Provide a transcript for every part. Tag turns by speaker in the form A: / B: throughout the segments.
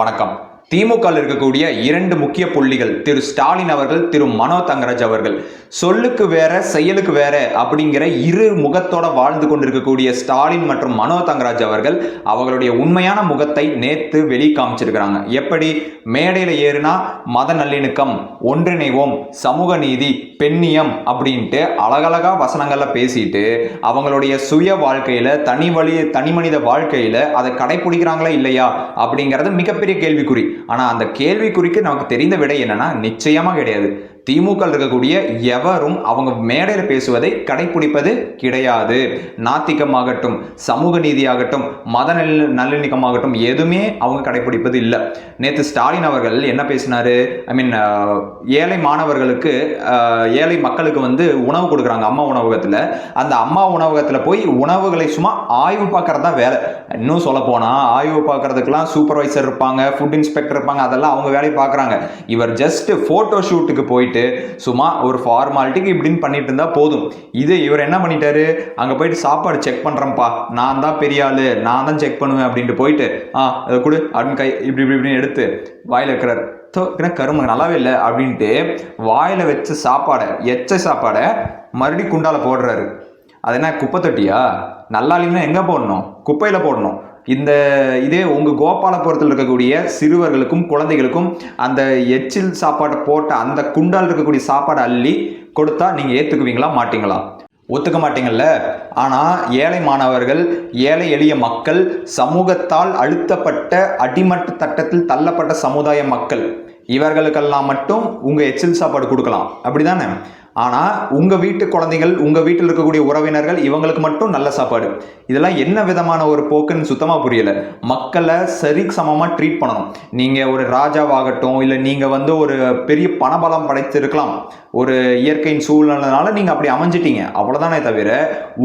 A: வணக்கம். திமுக இருக்கக்கூடிய இரண்டு முக்கிய புள்ளிகள் திரு ஸ்டாலின் அவர்கள், திரு மனோ தங்கராஜ் அவர்கள். சொல்லுக்கு வேற செயலுக்கு வேற அப்படிங்கிற இரு முகத்தோட வாழ்ந்து கொண்டிருக்கக்கூடிய ஸ்டாலின் மற்றும் மனோ தங்கராஜ் அவர்கள் அவர்களுடைய உண்மையான முகத்தை நேத்து வெளி காமிச்சிருக்கிறாங்க. எப்படி மேடையில் ஏறுனா மத நல்லிணக்கம், ஒன்றிணைவோம், சமூக நீதி, பெண்ணியம் அப்படின்ட்டு அழகழகா வசனங்கள்ல பேசிட்டு அவங்களுடைய சுய வாழ்க்கையில தனி மனித வாழ்க்கையில அதை கடைபிடிக்கிறாங்களா இல்லையா அப்படிங்கிறது மிகப்பெரிய கேள்விக்குறி. ஆனா அந்த கேள்விக்குறிக்கு நமக்கு தெரிந்த விடை என்னன்னா நிச்சயமா கிடையாது. திமுக இருக்கக்கூடிய எவரும் அவங்க மேடையில் பேசுவதை கடைபிடிப்பது கிடையாது. நாத்திகமாகட்டும், சமூக நீதியாகட்டும், மத நல்லிணக்கமாகட்டும் எதுவுமே அவங்க கடைபிடிப்பது இல்லை. நேற்று ஸ்டாலின் அவர்கள் என்ன பேசினாரு? ஏழை மாணவர்களுக்கு, ஏழை மக்களுக்கு உணவு கொடுக்குறாங்க அம்மா உணவகத்தில். அந்த அம்மா உணவகத்தில் போய் உணவுகளை சும்மா ஆய்வு பார்க்கறது தான் வேலை. இன்னும் சொல்ல போனா ஆய்வு பார்க்கறதுக்கெல்லாம் சூப்பர்வைசர் இருப்பாங்க, ஃபுட் இன்ஸ்பெக்டர் இருப்பாங்க, அதெல்லாம் அவங்க வேலையை பார்க்குறாங்க. இவர் ஜஸ்ட் போட்டோ ஷூட்டுக்கு போயிட்டு சும்மா ஒரு ஃபார்மாலிட்டிக்கு இப்படின்னு பண்ணிட்டு இருந்தா போதும். இது இவர் என்ன பண்ணிட்டாரு? அங்க போயிட்டு சாப்பாடு செக் பண்றேன்ப்பா, நான் தான் பெரிய ஆளு, நான் தான் செக் பண்ணுவேன் அப்படின்ட்டு போயிட்டு அதை கொடு அப்படின்னு கை இப்படி இப்படின்னு எடுத்து வாயில இருக்கிறார். கரும்பு நல்லாவே இல்லை அப்படின்ட்டு வாயில வச்ச சாப்பாடை, எச்ச சாப்பாடை மறுபடியும் குண்டால போடுறாரு. அது என்ன குப்பை தொட்டியா? நல்லா இல்லைன்னா எங்க போடணும்? குப்பையில போடணும். இதே உங்க கோபாலபுரத்தில் இருக்கக்கூடிய சிறுவர்களுக்கும் குழந்தைகளுக்கும் அந்த எச்சில் சாப்பாடு போட்ட அந்த குண்டால் இருக்கக்கூடிய சாப்பாடு அள்ளி கொடுத்தா நீங்க ஏத்துக்குவீங்களா மாட்டீங்களா? ஒத்துக்க மாட்டீங்கல்ல. ஆனா ஏழை மாணவர்கள், ஏழை எளிய மக்கள், சமூகத்தால் அழுத்தப்பட்ட அடிமட்ட தட்டத்தில் தள்ளப்பட்ட சமுதாய மக்கள், இவர்களுக்கெல்லாம் மட்டும் உங்க எச்சில் சாப்பாடு கொடுக்கலாம், அப்படிதானே? ஆனால் உங்கள் வீட்டு குழந்தைகள், உங்கள் வீட்டில் இருக்கக்கூடிய உறவினர்கள், இவங்களுக்கு மட்டும் நல்ல சாப்பாடு. இதெல்லாம் என்ன விதமான ஒரு போக்குன்னு சுத்தமாக புரியலை. மக்களை சரி சமமாக ட்ரீட் பண்ணணும். நீங்கள் ஒரு ராஜாவாகட்டும், இல்லை நீங்கள் ஒரு பெரிய பணபலம் படைத்திருக்கலாம், ஒரு இயற்கையின் சூழ்நிலைனால நீங்கள் அப்படி அமைஞ்சிட்டீங்க, அவ்வளோதானே தவிர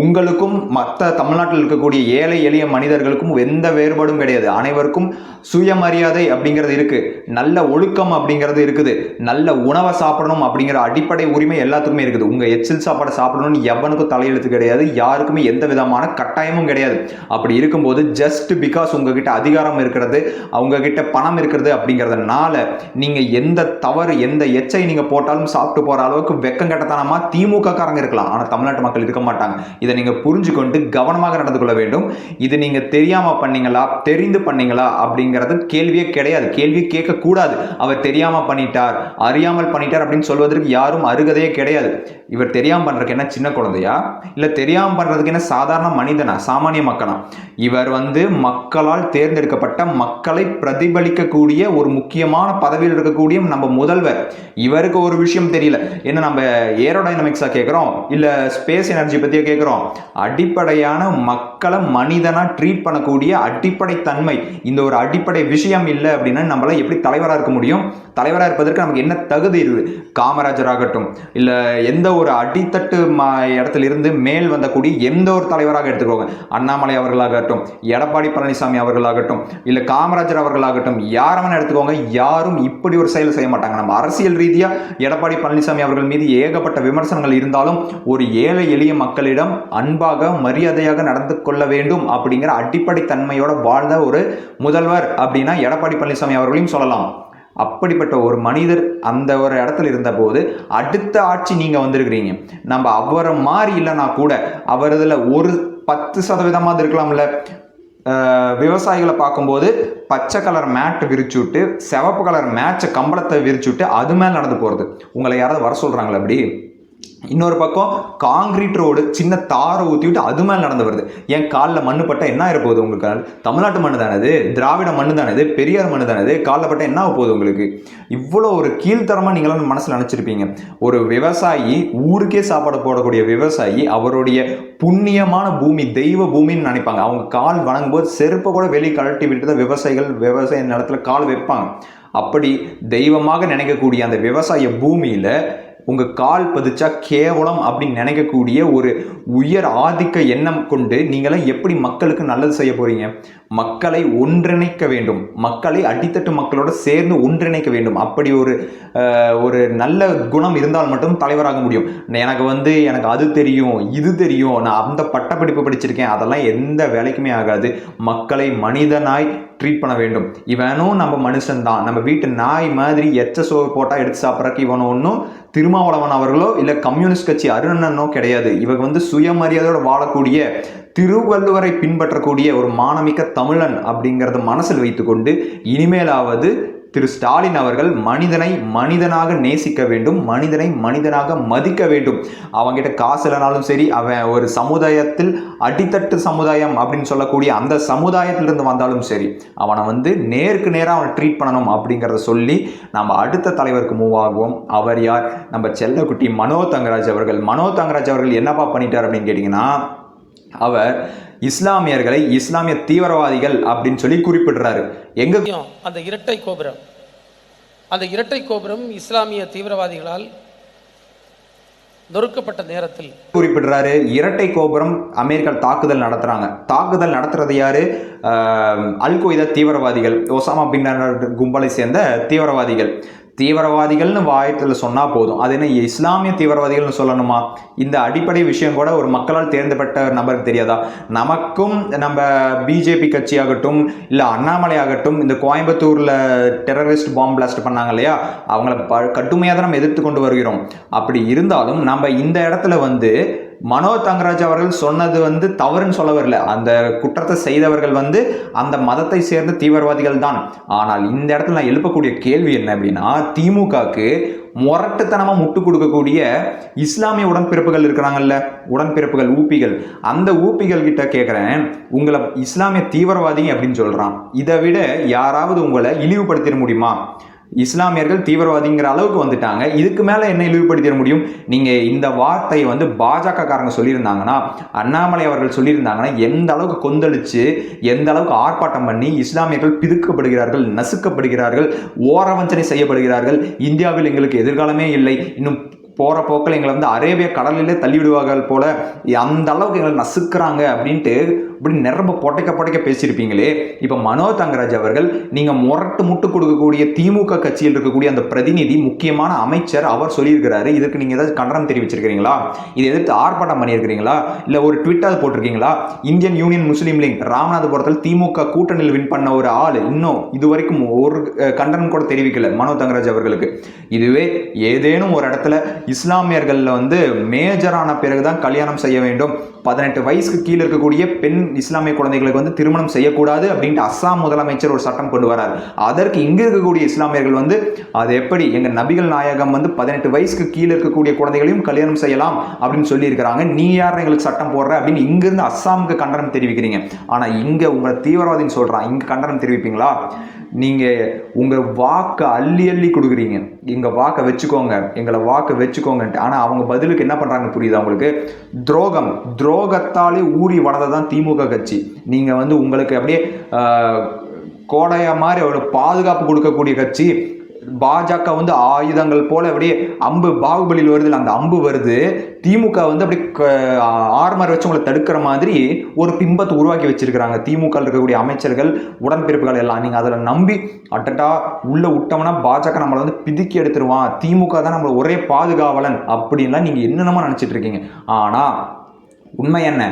A: உங்களுக்கும் மற்ற தமிழ்நாட்டில் இருக்கக்கூடிய ஏழை எளிய மனிதர்களுக்கும் எந்த வேறுபாடும் கிடையாது. அனைவருக்கும் சுயமரியாதை அப்படிங்கிறது இருக்கு, நல்ல ஒழுக்கம் அப்படிங்கிறது இருக்குது, நல்ல உணவை சாப்பிடணும் அப்படிங்கிற அடிப்படை உரிமை எல்லாத்துக்குமே இருக்குது. உங்க எச்சில் சாப்பாடு சாப்பிடணும்னு எவனுக்கும் தலையெழுத்து கிடையாது, யாருக்குமே எந்த விதமான கட்டாயமும் கிடையாது. அப்படி இருக்கும்போது ஜஸ்ட் பிகாஸ் உங்ககிட்ட அதிகாரம் இருக்கிறது, அவங்க கிட்ட பணம் இருக்கிறது அப்படிங்கிறதுனால நீங்க எந்த தவறு, எந்த எச்சை நீங்க போட்டாலும் சாப்பிட்டு போற அளவுக்கு வெக்கம் கட்டத்தனமா திமுக காரங்க இருக்கலாம், ஆனா தமிழ்நாட்டு மக்கள் இருக்க மாட்டாங்க. இதை நீங்க புரிஞ்சுக்கொண்டு கவனமாக நடந்து கொள்ள வேண்டும். இது நீங்க தெரியாம பண்ணீங்களா, தெரிந்து பண்ணீங்களா அப்படிங்கிறது கேள்வியே கிடையாது. கேள்வி கேட்க கூடாது. அவர் தெரியாம பண்ணிட்டார், அறியாமல் பண்ணிட்டார் அப்படின்னு சொல்வதற்கு யாரும் அருகதையே கிடையாது. இவர் தெரியாம பண்றதுக்கு என்ன சின்ன குழந்தையா, இல்ல தெரியாம பண்றதுக்கு என்ன சாதாரண மனிதனா, சாமானிய மக்களா? இவர் மக்களால் தேர்ந்தெடுக்கப்பட்ட, மக்களை பிரதிபலிக்கக்கூடிய ஒரு முக்கியமான பதவியில் இருக்கக்கூடிய நம்ம முதல்வர். இவருக்கு ஒரு விஷயம் தெரியல. என்ன நம்ம ஏரோடைனமிக்ஸா கேட்கிறோம், இல்ல ஸ்பேஸ் எனர்ஜி பத்தியே கேட்கிறோம்? அடிப்படையான மக்களை மனிதனா ட்ரீட் பண்ணக்கூடிய அடிப்படை தன்மை, இந்த ஒரு அடிப்படை விஷயம் இல்லை அப்படின்னா நம்மள எப்படி தலைவராக இருக்க முடியும்? தலைவராக இருப்பதற்கு நமக்கு என்ன தகுதி இருக்குது? காமராஜர் ஆகட்டும், இல்ல எந்த ஒரு அடித்தட்டு இடத்துல இருந்து மேல் வந்தக்கூடிய எந்த ஒரு தலைவராக எடுத்துக்கோங்க, அண்ணாமலை அவர்களாகட்டும், எடப்பாடி பழனிசாமி அவர்களாகட்டும், இல்ல காமராஜர் அவர்களாகட்டும், யாரவன் எடுத்துக்கோங்க, யாரும் இப்படி ஒரு செயல் செய்ய மாட்டாங்க. நம்ம அரசியல் ரீதியா எடப்பாடி பழனிசாமி அவர்கள் மீது ஏகப்பட்ட விமர்சனங்கள் இருந்தாலும் ஒரு ஏழை எளிய மக்களிடம் அன்பாக, மரியாதையாக நடந்து கொள்ள வேண்டும் அப்படிங்கிற அடிப்படை தன்மையோட வாழ்ந்த ஒரு முதல்வர் அப்படின்னா எடப்பாடி பழனிசாமி அவர்களையும் சொல்லலாம். அப்படிப்பட்ட ஒரு மனிதர் அந்த ஒரு இடத்துல இருந்த போது அடுத்த ஆட்சி நீங்க வந்திருக்கிறீங்க. நம்ம அவரை மாறி இல்லைன்னா கூட அவரதுல ஒரு 10% இருக்கலாம்ல. விவசாயிகளை பார்க்கும்போது பச்சை கலர் மேட் விரிச்சுட்டு, சிவப்பு கலர் மேட்ச கம்பளத்தை விரிச்சுட்டு அது மேல் நடந்து போறது. உங்களை யாராவது வர சொல்றாங்களா? அப்படி இன்னொரு பக்கம் காங்கிரீட் ரோடு, சின்ன தாரை ஊற்றி விட்டு அது மேலே நடந்து வருது. என் காலில் மண்ணு பட்டால் என்ன ஆகிருப்போகுது உங்களுக்கு? தமிழ்நாட்டு மண்ணு தானது, திராவிட மண்ணு தானது, பெரியார் மண்ணு தானது, காலில் பட்டால் என்ன ஆக போகுது உங்களுக்கு? இவ்வளோ ஒரு கீழ்த்தரமாக நீங்களும் மனசில் நினச்சிருப்பீங்க. ஒரு விவசாயி, ஊருக்கே சாப்பாடு போடக்கூடிய விவசாயி, அவருடைய புண்ணியமான பூமி, தெய்வ பூமின்னு நினைப்பாங்க. அவங்க கால் வணங்கும் போது செருப்பை கூட வெளியே கழட்டி விட்டு தான் விவசாயிகள் விவசாய நிலத்துல கால் வைப்பாங்க. அப்படி தெய்வமாக நினைக்கக்கூடிய அந்த விவசாய பூமியில் உங்கள் கால் பதிச்சா கேவலம் அப்படின்னு நினைக்கக்கூடிய ஒரு உயர் ஆதிக்க எண்ணம் கொண்டு நீங்களாம் எப்படி மக்களுக்கு நல்லது செய்ய போறீங்க? மக்களை ஒன்றிணைக்க வேண்டும், மக்களை அடித்தட்டு மக்களோட சேர்ந்து ஒன்றிணைக்க வேண்டும். அப்படி ஒரு நல்ல குணம் இருந்தால் மட்டும் தலைவராக முடியும். எனக்கு அது தெரியும், இது தெரியும், நான் அந்த பட்டப்படிப்பு படிச்சிருக்கேன், அதெல்லாம் எந்த வேலைக்குமே ஆகாது. மக்களை மனிதனாய் ட்ரீட் பண்ண வேண்டும். இவனும் நம்ம மனுஷன் தான், நம்ம வீட்டு நாய் மாதிரி எச்ச சோறு போட்டால் எடுத்து சாப்பிட்றக்கு இவன் ஒன்றும் திருமாவளவன் அவர்களோ இல்லை கம்யூனிஸ்ட் கட்சி அருணனோ கிடையாது. இவங்க வந்து சுயமரியாதையோடு வாழக்கூடிய, திருவள்ளுவரை பின்பற்றக்கூடிய ஒரு மானமிக்க தமிழன் அப்படிங்கிறத மனசில் வைத்துக்கொண்டு இனிமேலாவது திரு ஸ்டாலின் அவர்கள் மனிதனை மனிதனாக நேசிக்க வேண்டும், மனிதனை மனிதனாக மதிக்க வேண்டும். அவங்ககிட்ட காசு இல்லைனாலும் சரி, அவன் ஒரு சமுதாயத்தில் அடித்தட்டு சமுதாயம் அப்படின்னு சொல்லக்கூடிய அந்த சமுதாயத்திலிருந்து வந்தாலும் சரி, அவனை வந்து நேருக்கு நேராக அவனை ட்ரீட் பண்ணணும் அப்படிங்கிறத சொல்லி நம்ம அடுத்த தலைவருக்கு மூவ் ஆகுவோம். அவர் யார்? நம்ம செல்லக்குட்டி மனோ தங்கராஜ் அவர்கள். மனோ தங்கராஜ் அவர்கள் என்னப்பா பண்ணிட்டார் அப்படின்னு கேட்டிங்கன்னா, அவர் இஸ்லாமியர்களை இஸ்லாமிய தீவிரவாதிகள் அப்படின்னு சொல்லி குறிப்பிடுறாரு. எங்க
B: அந்த இரட்டை கோபுரம் இஸ்லாமிய தீவிரவாதிகளால் நொறுக்கப்பட்ட நேரத்தில்
A: குறிப்பிடுறாரு. இரட்டை கோபுரம் அமெரிக்கா தாக்குதல் நடத்துறது யாரு? அல் கொய்தா தீவிரவாதிகள், ஒசாமா பின் லாடன் கும்பலை சேர்ந்த தீவிரவாதிகள்னு வாயத்தில் சொன்னால் போதும். அது என்ன இஸ்லாமிய தீவிரவாதிகள்னு சொல்லணுமா? இந்த அடிப்படை விஷயம் கூட ஒரு மக்களால் தேர்ந்தப்பட்ட நபருக்கு தெரியாதா? நமக்கும் நம்ம பிஜேபி கட்சி ஆகட்டும், இல்லை அண்ணாமலை ஆகட்டும், இந்த கோயம்புத்தூரில் டெரரிஸ்ட் பாம்பு பிளாஸ்ட் பண்ணாங்க இல்லையா, அவங்கள கடுமையாக தான் நம்ம எதிர்த்து கொண்டு வருகிறோம். அப்படி இருந்தாலும் நம்ம இந்த இடத்துல வந்து மனோ தங்கராஜ் அவர்கள் சொன்னது வந்து தவறுன்னு சொல்ல வரல. அந்த குற்றத்தை செய்தவர்கள் வந்து அந்த மதத்தை சேர்ந்த தீவிரவாதிகள் தான். ஆனால் இந்த இடத்துல நான் எழுப்பக்கூடிய கேள்வி என்ன அப்படின்னா, திமுகக்கு முரட்டுத்தனமாக முட்டு கொடுக்கக்கூடிய இஸ்லாமிய உடன்பிறப்புகள் இருக்கிறாங்கல்ல, உடன்பிறப்புகள் ஊப்பிகள், அந்த ஊப்பிகள் கிட்ட கேட்குறேன், உங்களை இஸ்லாமிய தீவிரவாதி அப்படின்னு சொல்கிறான். இதை விட யாராவது உங்களை இழிவுபடுத்திட முடியுமா? இஸ்லாமியர்கள் தீவிரவாதிங்கிற அளவுக்கு வந்துட்டாங்க. இதுக்கு மேலே என்ன இழிவுபடுத்திட முடியும்? நீங்கள் இந்த வார்த்தையை வந்து பாஜக காரங்க சொல்லியிருந்தாங்கன்னா, அண்ணாமலை அவர்கள் சொல்லியிருந்தாங்கன்னா, எந்த அளவுக்கு கொந்தளிச்சு, எந்த அளவுக்கு ஆர்ப்பாட்டம் பண்ணி இஸ்லாமியர்கள் பிதுக்கப்படுகிறார்கள், நசுக்கப்படுகிறார்கள், ஓரவஞ்சனை செய்யப்படுகிறார்கள். இந்தியாவில் எங்களுக்கு எதிர்காலமே இல்லை, இன்னும் போகிற போக்கில் எங்களை வந்து அரேபிய கடலிலே தள்ளிவிடுவார்கள் போல, அந்த அளவுக்கு எங்களை நசுக்கிறாங்க அப்படின்ட்டு இப்படி நிரம்ப பொட்டைக்க பேசியிருப்பீங்களே. இப்போ மனோ தங்கராஜ் அவர்கள், நீங்கள் முட்டு கொடுக்கக்கூடிய திமுக கட்சியில் இருக்கக்கூடிய அந்த பிரதிநிதி, முக்கியமான அமைச்சர், அவர் சொல்லியிருக்கிறாரு. இதற்கு நீங்கள் ஏதாவது கண்டனம் தெரிவிச்சிருக்கிறீங்களா? இதை எதிர்த்து ஆர்ப்பாட்டம் பண்ணியிருக்கிறீங்களா? இல்லை ஒரு ட்விட்டர் போட்டிருக்கீங்களா? இந்தியன் யூனியன் முஸ்லீம் லீக் ராமநாதபுரத்தில் திமுக கூட்டணியில் வின் பண்ண ஒரு ஆள் இன்னும் இதுவரைக்கும் ஒரு கண்டனம் கூட தெரிவிக்கல மனோ தங்கராஜ் அவர்களுக்கு. இதுவே ஏதேனும் ஒரு இடத்துல இஸ்லாமியர்களில் வந்து மேஜரான பிறகுதான் கல்யாணம் செய்ய வேண்டும், 18 வயசுக்கு கீழே இருக்கக்கூடிய பெண் இஸ்லாமிய குழந்தைகளுக்கு வந்து திருமணம் செய்யக்கூடாது அப்படின்ட்டு அஸ்ஸாம் முதலமைச்சர் ஒரு சட்டம் கொண்டு வரார். அதற்கு இங்க இருக்கக்கூடிய இஸ்லாமியர்கள் வந்து, அது எப்படி எங்க நபிகள் நாயகம் வந்து 18 வயசுக்கு கீழே இருக்கக்கூடிய குழந்தைகளையும் கல்யாணம் செய்யலாம் அப்படின்னு சொல்லி இருக்கிறாங்க, நீ யார் எங்களுக்கு சட்டம் போடுற அப்படின்னு இங்கிருந்து அஸ்ஸாமுக்கு கண்டனம் தெரிவிக்கிறீங்க. ஆனா இங்க உங்களை தீவிரவாதின்னு சொல்றான், இங்க கண்டனம் தெரிவிப்பீங்களா? நீங்க உங்க வாக்கு அள்ளி கொடுக்குறீங்க, எங்க வாக்கை வச்சுக்கோங்க, எங்களை வாக்கு வச்சுக்கோங்கன்ட்டு. ஆனா அவங்க பதிலுக்கு என்ன பண்றாங்க புரியுதா உங்களுக்கு? துரோகத்தாலே ஊறி வளர்ந்ததான் திமுக கட்சி. நீங்க வந்து உங்களுக்கு அப்படியே கோடையா மாதிரி ஒரு பாதுகாப்பு கொடுக்கக்கூடிய கட்சி. பாஜக வந்து ஆயுதங்கள் போல அப்படியே அம்பு, பாகுபலியில் வருது, அந்த அம்பு வருது. திமுக வந்து அப்படி ஆர்மர் வச்சு உங்களை தடுக்கிற மாதிரி ஒரு பிம்பத்தை உருவாக்கி வச்சிருக்கிறாங்க திமுக இருக்கக்கூடிய அமைச்சர்கள், உடன்பிறப்புகள் எல்லாம். நீங்க அதில் நம்பி அட்டட்டா உள்ள விட்டோம்னா பாஜக நம்மளை வந்து பிதுக்கி எடுத்துருவான், திமுக தான் நம்மள ஒரே பாதுகாவலன் அப்படின்லாம் நீங்க என்னென்னமோ நினைச்சிட்டு இருக்கீங்க. ஆனா உண்மை என்ன?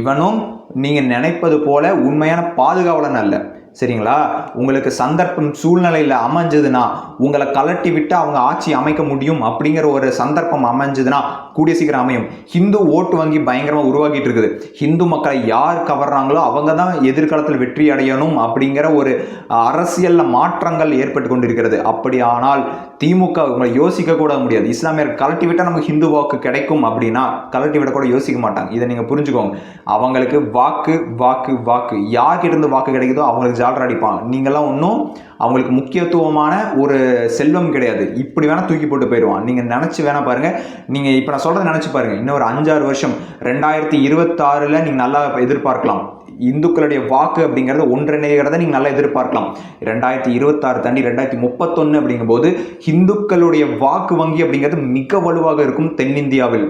A: இவனும் நீங்க நினைப்பது போல உண்மையான பாதுகாவலன் அல்ல. சரிங்களா? உங்களுக்கு சந்தர்ப்பம் சூழ்நிலையில் அமைஞ்சதுன்னா, உங்களை கலட்டி விட்டு அவங்க ஆட்சி அமைக்க முடியும் அப்படிங்கிற ஒரு சந்தர்ப்பம் அமைஞ்சதுன்னா கூடிய சீக்கிரம் அமையும். ஹிந்து ஓட்டு வங்கி பயங்கரமாக உருவாக்கிட்டு இருக்குது. ஹிந்து மக்களை யார் கவர்றாங்களோ அவங்க தான் எதிர்காலத்தில் வெற்றி அடையணும் அப்படிங்கிற ஒரு அரசியலில் மாற்றங்கள் ஏற்பட்டு கொண்டிருக்கிறது. அப்படி ஆனால் திமுக உங்களை யோசிக்க கூட முடியாது. இஸ்லாமியர் கலட்டி விட்டால் நமக்கு ஹிந்து வாக்கு கிடைக்கும் அப்படின்னா கலட்டி விட கூட யோசிக்க மாட்டாங்க. இதை நீங்கள் புரிஞ்சுக்கோங்க. அவங்களுக்கு வாக்கு வாக்கு வாக்கு யார்கிட்ட இருந்து வாக்கு கிடைக்குதோ அவங்களுக்கு ஜாலர் அடிப்பாங்க. நீங்கள்லாம் ஒன்றும் அவங்களுக்கு முக்கியத்துவமான ஒரு செல்வம் கிடையாது. இப்படி வேணால் தூக்கி போட்டு போயிடுவான். நீங்கள் நினச்சி வேணால் பாருங்கள். நீங்கள் இப்போ நான் சொல்கிறத நினச்சி பாருங்கள். இன்னும் ஒரு 5-6 வருஷம் 2026 நீங்கள் நல்லா எதிர்பார்க்கலாம். இந்துக்களுடைய வாக்கு அப்படிங்கிறது ஒன்றிணைகிறத நீங்கள் நல்லா எதிர்பார்க்கலாம். 2026 தாண்டி 2031 அப்படிங்கும்போது இந்துக்களுடைய வாக்கு வங்கி அப்படிங்கிறது மிக வலுவாக இருக்கும் தென்னிந்தியாவில்.